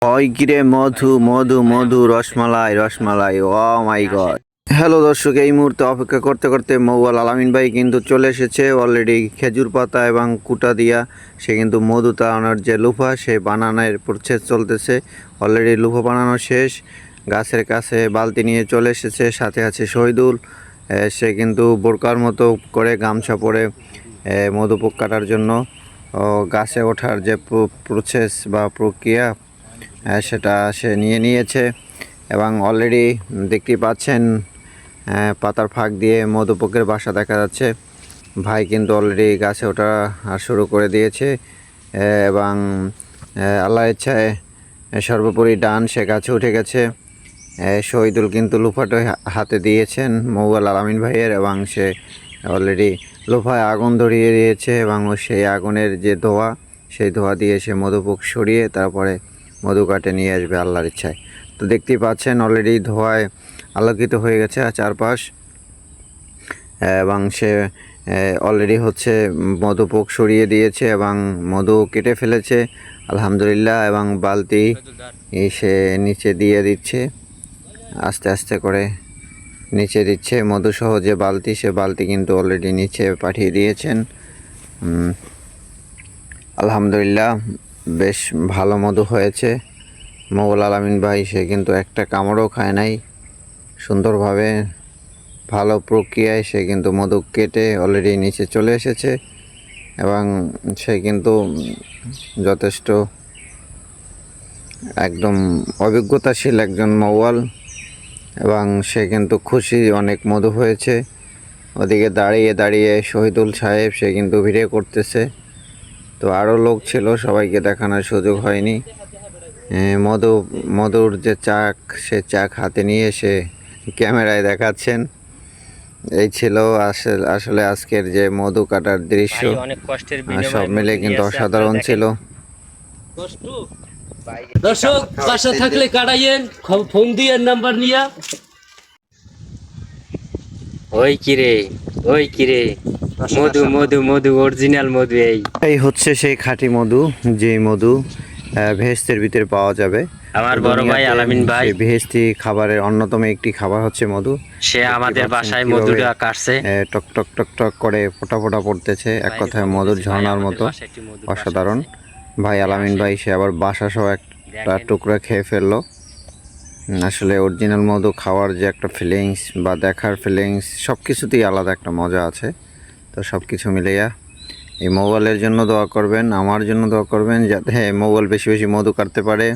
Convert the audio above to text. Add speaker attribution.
Speaker 1: হয় কিরে মধু মধু মধু রসমালাই রসমালাই, ও মাই god. Hello দর্শক, এই মুহূর্তে অপেক্ষা করতে করতে মৌয়াল আলামিন ভাই কিন্তু চলে এসেছে অলরেডি। খেজুর পাতা এবং কুটা দিয়া সে কিন্তু মধু তাড়ানোর যে লুফা, সে বানানোর প্রসেস চলতেছে। অলরেডি লুফা বানানো শেষ। গাছের কাছে বালতি নিয়ে চলে এসেছে, সাথে আছে শহীদুল। সে কিন্তু বোরকার মতো করে গামছা পরে মধু পোক কাটার জন্য গাছে ওঠার যে প্রসেস বা প্রক্রিয়া, সেটা সে নিয়েছে। এবং অলরেডি দেখতেই পাচ্ছেন পাতার ফাঁক দিয়ে মধুপোকের বাসা দেখা যাচ্ছে। ভাই কিন্তু অলরেডি গাছে ওঠা শুরু করে দিয়েছে এবং আল্লাহর ইচ্ছায় সর্বোপরি ডান সে গাছে উঠে গেছে। শহীদুল কিন্তু লুফাটা হাতে দিয়েছেন মৌয়াল আলামিন ভাইয়ের, এবং সে অলরেডি লোফায় আগুন ধরিয়ে দিয়েছে এবং সেই আগুনের যে ধোঁয়া, সেই ধোঁয়া দিয়ে সে মধুপোক সরিয়ে তারপরে মধু কাটে নিয়ে আসবে আল্লাহর ইচ্ছায়। তো দেখতেই পাচ্ছেন অলরেডি ধোঁয়ায় আলোকিত হয়ে গেছে চারপাশ, এবং সে অলরেডি হচ্ছে মধুপোক সরিয়ে দিয়েছে এবং মধু কেটে ফেলেছে আলহামদুলিল্লাহ। এবং বালতি সে নিচে দিয়ে দিচ্ছে, আস্তে আস্তে করে নিচে দিচ্ছে মধুসহ যে বালতি, সে বালতি কিন্তু অলরেডি নিচে পাঠিয়ে দিয়েছেন। আলহামদুলিল্লাহ, বেশ ভালো মধু হয়েছে। মৌয়াল আলামিন ভাই সে কিন্তু একটা কামড়ও খায় নাই, সুন্দরভাবে ভালো প্রক্রিয়ায় সে কিন্তু মধু কেটে অলরেডি নিচে চলে এসেছে। এবং সে কিন্তু যথেষ্ট একদম অভিজ্ঞতাশীল একজন মৌয়াল, এবং সে কিন্তু খুশি, অনেক মধু হয়েছে। ওদিকে দাঁড়িয়ে দাঁড়িয়ে শহীদুল সাহেব সে কিন্তু ভিডিও করতেছে। তো আরও লোক ছিল, সবাইকে দেখানোর সুযোগ হয়নি। মধুর যে চাক, সে চাক হাতে নিয়ে এসে ক্যামেরায় দেখাচ্ছেন। এই ছিল আসলে আজকের যে মধু কাটার দৃশ্য, সব মিলে কিন্তু অসাধারণ ছিল।
Speaker 2: দর্শক বাসা থাকলে কাটাইয়েন, ফোন দিয়ে নাম্বার নিয়া। ওই কিরে মধু মধু মধু অরিজিনাল মধু।
Speaker 1: এই হচ্ছে সেই খাঁটি মধু, যে মধু ভেস্তের ভিতরে পাওয়া যাবে।
Speaker 2: আমার বড় ভাই আলামিন ভাই,
Speaker 1: ভেস্তি খাবারের অন্যতম একটি খাবার হচ্ছে মধু।
Speaker 2: সে আমাদের বাসায় মধুটা কাটছে,
Speaker 1: টক টক টক টক করে ফোটা ফোটা পড়তেছে, এক কথায় মধুর ঝর্ণার মতো অসাধারণ। ভাই আলামিন ভাই সে আবার বাসা সহ একটা টুকরা খেয়ে ফেললো। আসলে অরিজিনাল মধু খাওয়ার যে একটা ফিলিংস বা দেখার ফিলিংস, সব কিছুতেই আলাদা একটা মজা আছে। তো সব কিছু মিলিয়া এই মোবাইলের জন্য দোয়া করবেন, আমার জন্য দোয়া করবেন, যাতে মোবাইল বেশি বেশি মধু কাটতে পারে।